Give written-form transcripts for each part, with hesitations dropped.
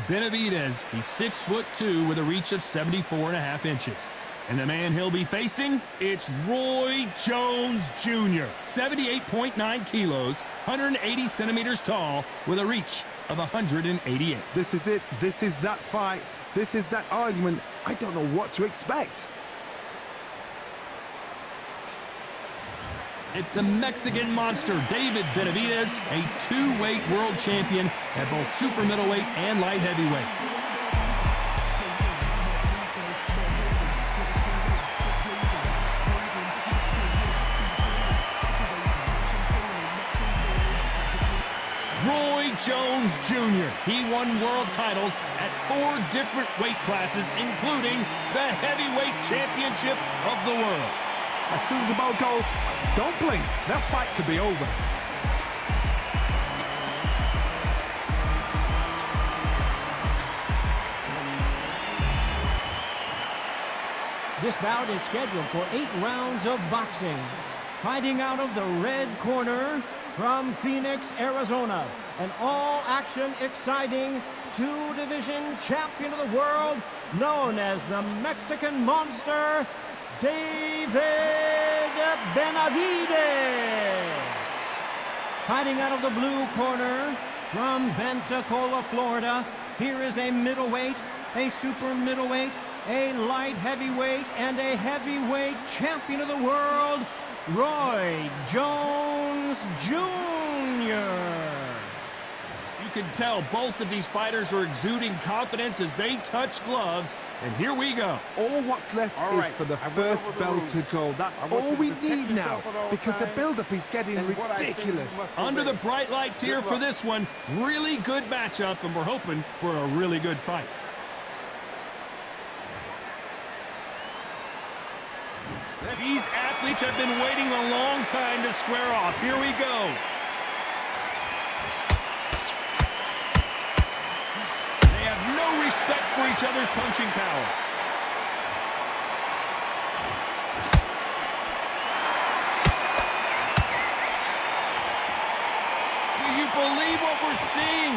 Benavidez. He's 6'2" with a reach of 74.5 inches. And the man he'll be facing, it's Roy Jones Jr. 78.9 kilos, 180 centimeters tall, with a reach of 188. This is it. This is that fight. This is that argument. I don't know what to expect. It's the Mexican monster, David Benavidez, a two-weight world champion at both super middleweight and light heavyweight. Roy Jones Jr. He won world titles at 4 different weight classes, including the heavyweight championship of the world. As soon as the bell goes, don't blink. That fight could be over. This bout is scheduled for 8 rounds of boxing. Fighting out of the red corner from Phoenix, Arizona, an all-action, exciting 2-division champion of the world, known as the Mexican Monster, David Benavidez. Fighting out of the blue corner from Pensacola, Florida, here is a middleweight, a super middleweight, a light heavyweight, and a heavyweight champion of the world, Roy Jones Jr. You can tell both of these fighters are exuding confidence as they touch gloves, and here we go. All what's left is for the first bell to go. That's all we need now, because the build-up is getting ridiculous. Under the bright lights here for this one, really good matchup, and we're hoping for a really good fight. These athletes have been waiting a long time to square off. Here we go. They have no respect for each other's punching power. Do you believe what we're seeing?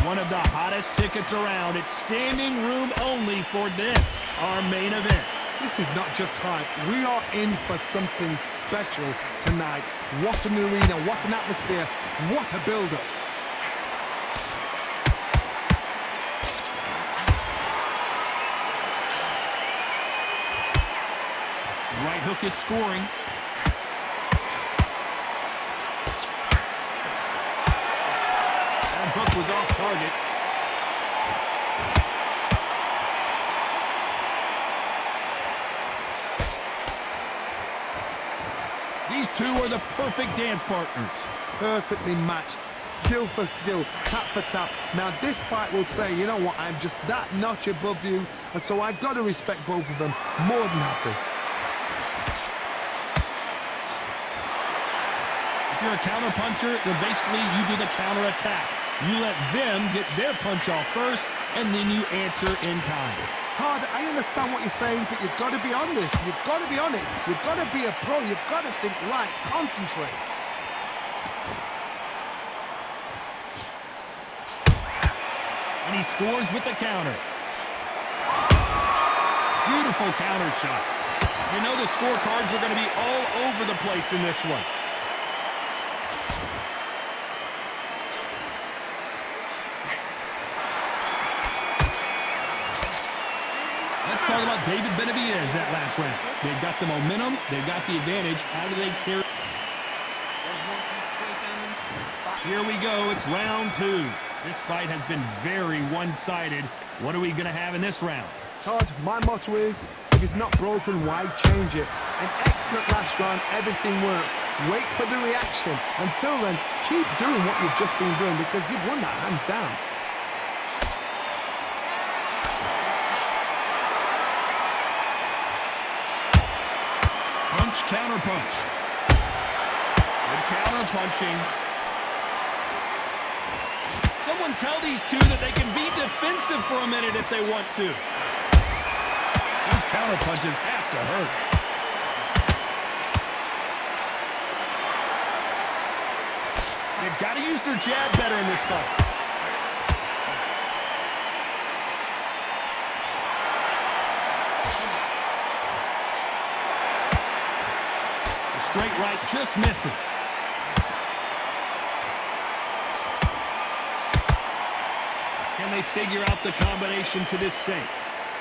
One of the hottest tickets around. It's standing room only for this, our main event. This is not just hype. We are in for something special tonight. What an arena, what an atmosphere, what a build-up. Right hook is scoring. Hook was off target. These two are the perfect dance partners. Perfectly matched, skill for skill, tap for tap. Now this fight will say, you know what, I'm just that notch above you, and so I've got to respect both of them. More than happy. If you're a counter puncher, then basically you do the counter attack. You let them get their punch off first, and then you answer in kind. Todd, I understand what you're saying, but you've got to be on this. You've got to be on it. You've got to be a pro. You've got to think right. Concentrate. And he scores with the counter. Beautiful counter shot. You know the scorecards are going to be all over the place in this one. Let's talk about David Benavidez that last round. They've got the momentum. They've got the advantage. How do they carry? Here we go. It's round 2. This fight has been very one-sided. What are we going to have in this round? Todd, my motto is, if it's not broken, why change it? An excellent last round. Everything works. Wait for the reaction. Until then, keep doing what you've just been doing, because you've won that hands down. Counter punch. Good counter punching. Someone tell these two that they can be defensive for a minute if they want to. Those counter punches have to hurt. They've got to use their jab better in this fight. The straight right just misses. Can they figure out the combination to this sink?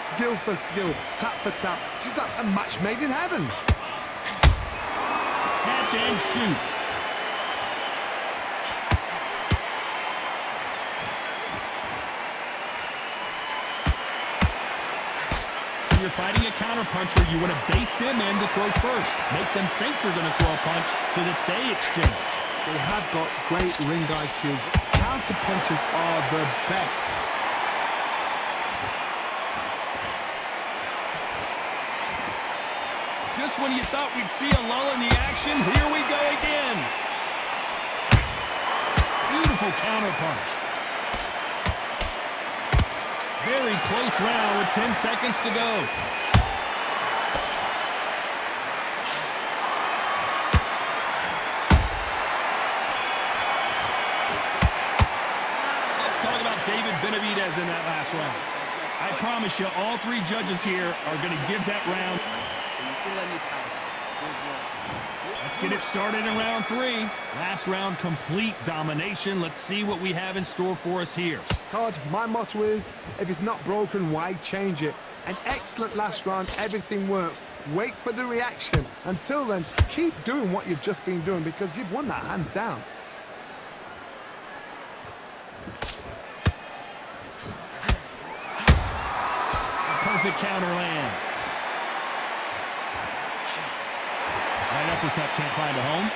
Skill for skill, tap for tap. She's like a match made in heaven. Catch and shoot. When you're fighting a counterpuncher, you want to bait them in to throw first. Make them think you're going to throw a punch so that they exchange. They have got great ring IQ. Counter punches are the best. Just when you thought we'd see a lull in the action, here we go again. Beautiful counterpunch. Very close round with 10 seconds to go. David Benavidez in that last round. I promise you, all three judges here are going to give that round. Let's get it started in round 3. Last round, complete domination. Let's see what we have in store for us here. Todd, my motto is, if it's not broken, why change it? An excellent last round, everything works. Wait for the reaction. Until then, keep doing what you've just been doing because you've won that hands down. Perfect counter lands. Right uppercut can't find a home.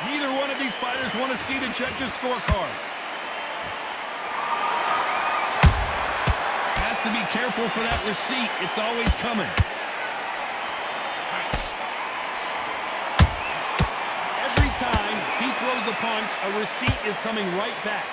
Neither one of these fighters want to see the judges' scorecards. Has to be careful for that receipt. It's always coming. Every time he throws a punch, a receipt is coming right back.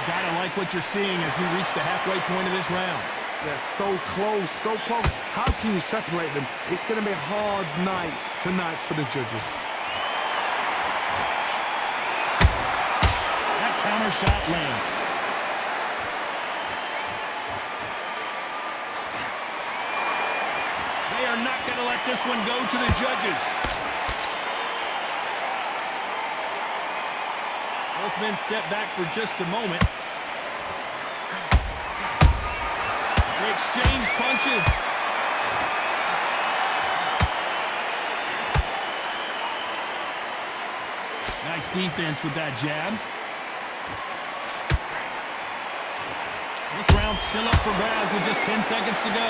Gotta like what you're seeing as we reach the halfway point of this round. They're so close, so close. How can you separate them? It's going to be a hard night tonight for the judges. That counter shot lands. They are not going to let this one go to the judges. Both men step back for just a moment. They exchange punches. Nice defense with that jab. This round's still up for grabs with just 10 seconds to go.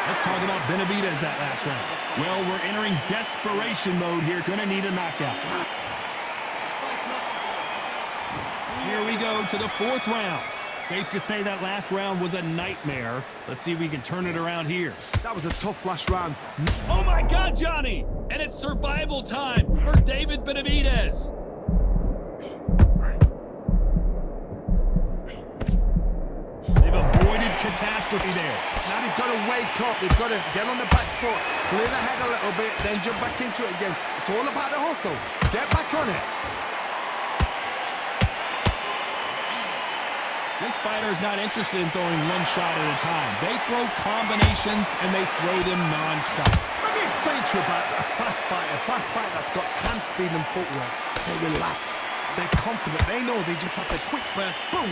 Let's talk about Benavidez that last round. Well, we're entering desperation mode here. Gonna need a knockout. Here we go to the 4th round. Safe to say that last round was a nightmare. Let's see if we can turn it around here. That was a tough last round. Oh my God, Johnny! And it's survival time for David Benavidez. They've avoided catastrophe there. Now they've got to wake up. They've got to get on the back foot, clear the head a little bit, then jump back into it again. It's all about the hustle. Get back on it. This fighter is not interested in throwing one shot at a time. They throw combinations, and they throw them non-stop. Let me explain to you about a fast fighter that's got hand speed and footwork. They're relaxed. They're confident. They know they just have the quick burst. Boom!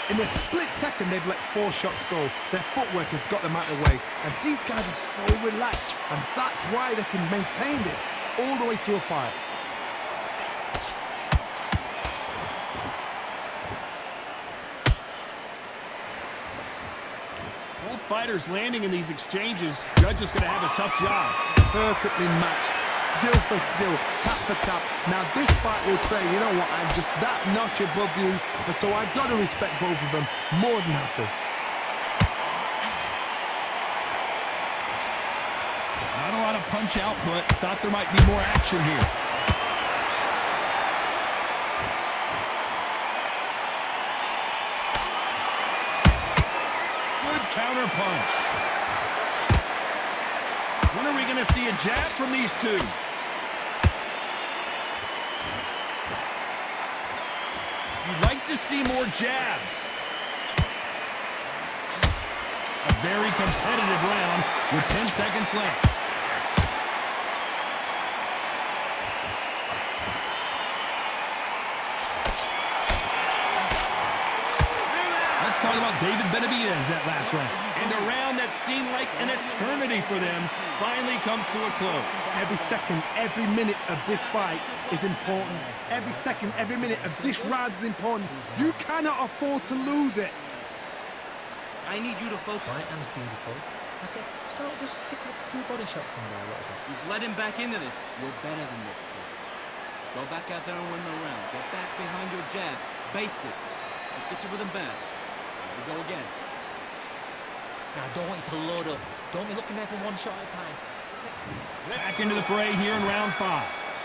In a split second, they've let 4 shots go. Their footwork has got them out of the way. And these guys are so relaxed. And that's why they can maintain this all the way through a fight. Both fighters landing in these exchanges. Judge is going to have a tough job. Perfectly matched. Skill for skill, tap for tap. Now this fight will say, you know what, I'm just that notch above you, and so I've got to respect both of them more than happy. punch output. Thought there might be more action here. Good counter punch. When are we going to see a jab from these two? You'd like to see more jabs. A very competitive round with 10 seconds left. Let's talk about David Benavidez that last round. And a round that seemed like an eternity for them finally comes to a close. Every second, every minute of this fight is important. Every second, every minute of this round is important. You cannot afford to lose it. I need you to focus. Right hand's beautiful. I said, start just stick a few body shots in there a little bit. You've let him back into this. You're better than this, kid. Go back out there and win the round. Get back behind your jab. Basics. Just get your rhythm back. We go again. Now, I don't want you to load up. Don't be looking there for one shot at a time. Back into the fray here in round 5.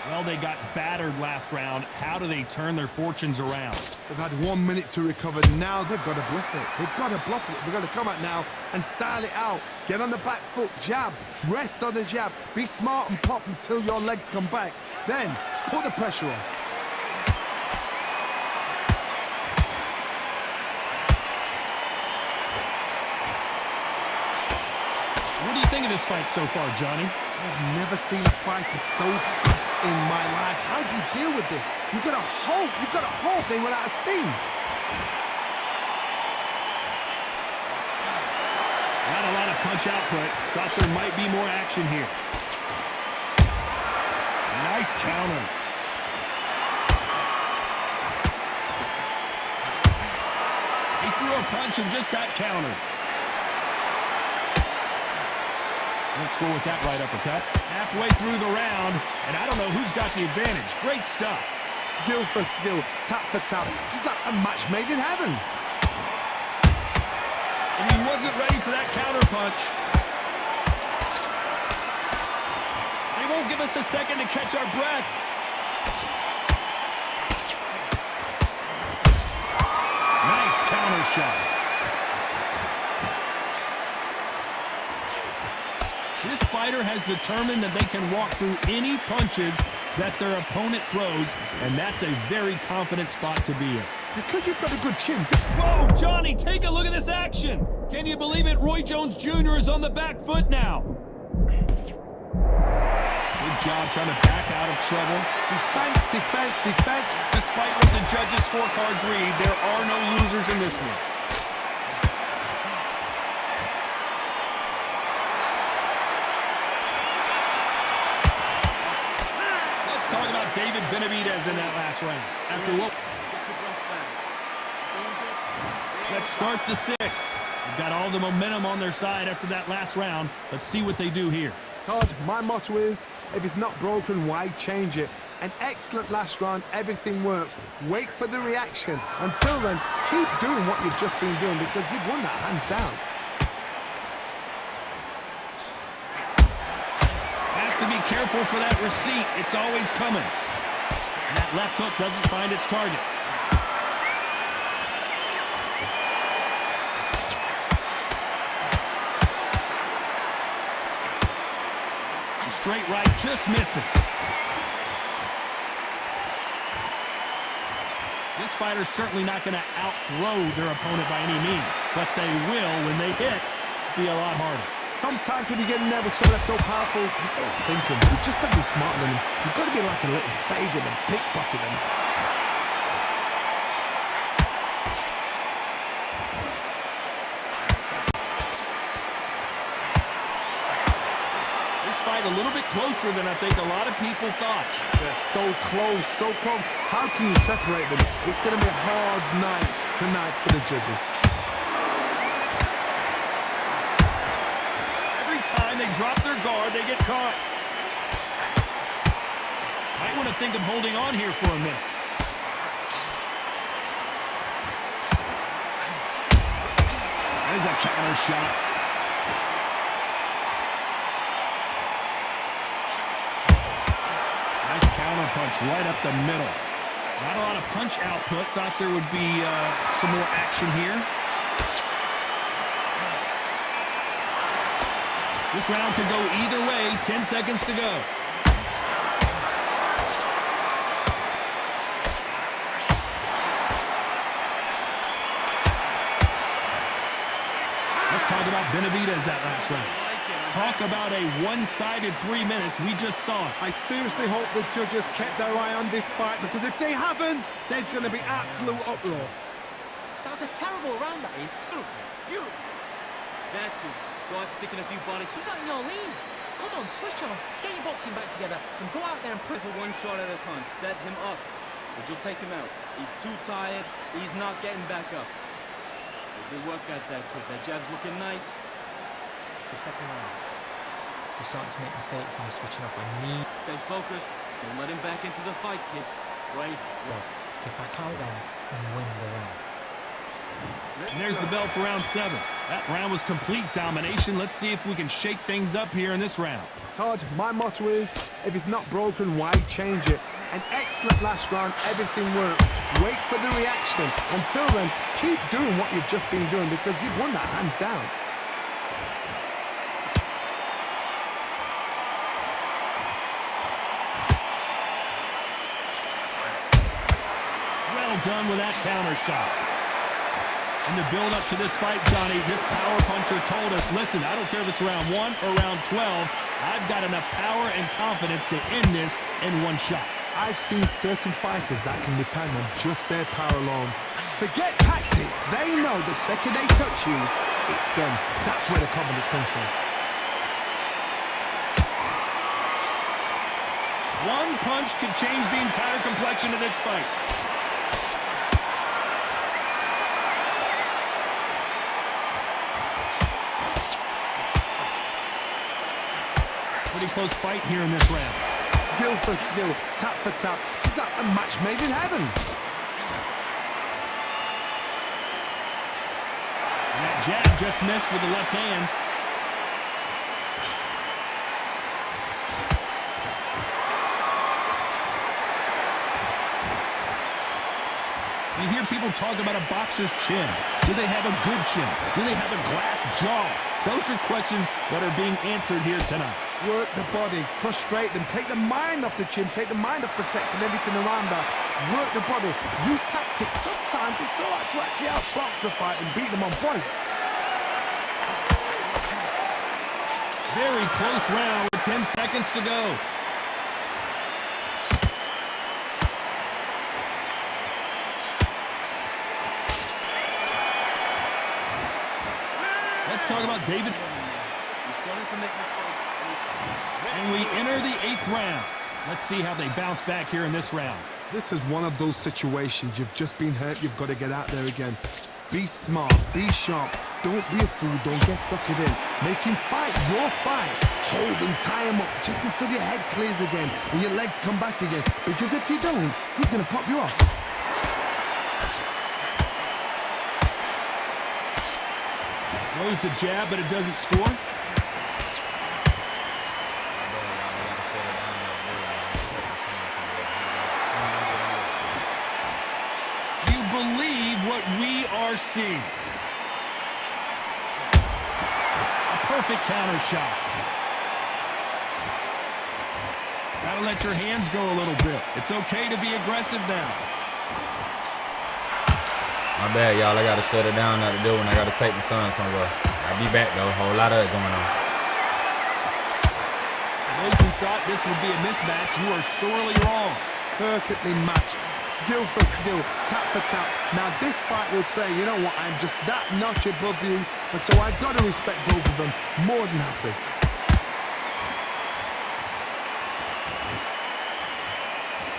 Well, they got battered last round. How do they turn their fortunes around? They've had 1 minute to recover. Now they've got to bluff it. They've got to bluff it. They've got to come out now and style it out. Get on the back foot, jab, rest on the jab. Be smart and pop until your legs come back. Then put the pressure on. What do you think of this fight so far, Johnny? I've never seen a fighter so fast in my life. How do you deal with this? You've got a whole thing without a steam. Not a lot of punch output. Thought there might be more action here. Nice counter. He threw a punch and just got countered. Let's go with that right uppercut. Halfway through the round, and I don't know who's got the advantage. Great stuff. Skill for skill, tap for tap. Just like a match made in heaven. And he wasn't ready for that counter punch. They won't give us a second to catch our breath. Nice counter shot. This fighter has determined that they can walk through any punches that their opponent throws, and that's a very confident spot to be in. Because you've got a good chin. Whoa, Johnny, take a look at this action. Can you believe it? Roy Jones Jr. is on the back foot now. Good job trying to back out of trouble. Defense, defense, defense. Despite what the judges' scorecards read, there are no losers in this one. Talk about David Benavidez in that last round. After what? Let's start the 6. They've got all the momentum on their side after that last round. Let's see what they do here. Todd, my motto is, if it's not broken, why change it? An excellent last round, everything works. Wait for the reaction. Until then, keep doing what you've just been doing because you've won that hands down. To be careful for that receipt. It's always coming. And that left hook doesn't find its target. The straight right just misses. This fighter's certainly not going to outthrow their opponent by any means, but they will, when they hit, be a lot harder. Sometimes when you get nervous, someone that's so powerful, you've got to think them. You've just got to be smarter than them. You've got to be like a little Fagan and pickpocket them. This fight a little bit closer than I think a lot of people thought. They're so close, so close. How can you separate them? It's going to be a hard night tonight for the judges. Time they drop their guard, they get caught. Might want to think of holding on here for a minute. There's a counter shot. Nice counter punch right up the middle. Not a lot of punch output. Thought there would be some more action here. This round could go either way. 10 seconds to go. Let's talk about Benavidez that last round. Talk about a one-sided 3 minutes. We just saw it. I seriously hope the judges kept their eye on this fight, because if they haven't, there's going to be absolute uproar. That was a terrible round, that is. Beautiful. That's it. Start sticking a few body She's not in your league. Come on, switch on. Get your boxing back together and go out there and prove. for one shot at a time. Set him up, but you'll take him out. He's too tired. He's not getting back up. Good work at that kid. That jab's looking nice. He's stepping on. He's starting to make mistakes and he's switching up. I need... Stay focused. Don't let him back into the fight, kid. Brave. Look, get back out there and win the round. And there's the bell for round 7. That round was complete domination. Let's see if we can shake things up here in this round. Todd, my motto is, if it's not broken, why change it? An excellent last round, everything worked. Wait for the reaction. Until then, keep doing what you've just been doing, because you've won that hands down. Well done with that counter shot. In the build-up to this fight, Johnny, this power puncher told us, listen, I don't care if it's round 1 or round 12, I've got enough power and confidence to end this in one shot. I've seen certain fighters that can depend on just their power alone. Forget tactics. They know the second they touch you, it's done. That's where the confidence comes from. One punch could change the entire complexion of this fight. Pretty close fight here in this round. Skill for skill, tap for tap. She's like a match made in heaven. And that jab just missed with the left hand. You hear people talk about a boxer's chin. Do they have a good chin? Do they have a glass jaw? Those are questions that are being answered here tonight. Work the body, frustrate them, take the mind off the chin, take the mind off protecting everything around her. Work the body, use tactics. Sometimes it's all right to actually outbox a fight and beat them on points. Very close round with 10 seconds to go. Let's talk about David. He's starting to make mistakes. And we enter the 8th round. Let's see how they bounce back here in this round. This is one of those situations. You've just been hurt. You've got to get out there again. Be smart. Be sharp. Don't be a fool. Don't get suckered in. Make him fight your fight. Hold and tie him up just until your head clears again and your legs come back again. Because if you don't, he's going to pop you off. Throws the jab, but it doesn't score. You believe what we are seeing. A perfect counter shot. Gotta let your hands go a little bit. It's okay to be aggressive now. My bad, y'all. I gotta shut it down out the door when I gotta take my son somewhere. I'll be back though. A whole lot of it going on. For those who thought this would be a mismatch, you are sorely wrong. Perfectly matched. Skill for skill, tap for tap. Now this fight will say, you know what, I'm just that notch above you, and so I've got to respect both of them. More than happy.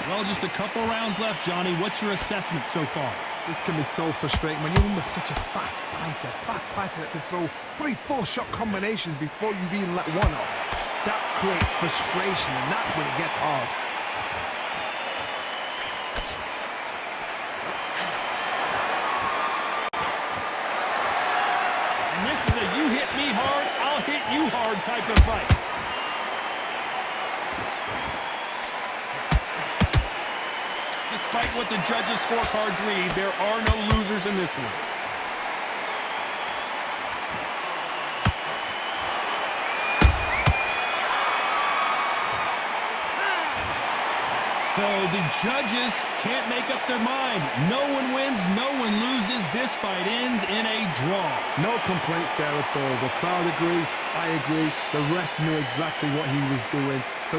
Well, just a couple rounds left, Johnny. What's your assessment so far? This can be so frustrating when you're almost such a fast fighter that can throw 3-4 shot combinations before you've even let one off. That creates frustration, and that's when it gets hard. And this is a you hit me hard, I'll hit you hard type of fight. despite what the judges' scorecards read, there are no losers in this one. So the judges can't make up their mind. No one wins, no one loses. This fight ends in a draw. No complaints there at all. The crowd agree, I agree. The ref knew exactly what he was doing. So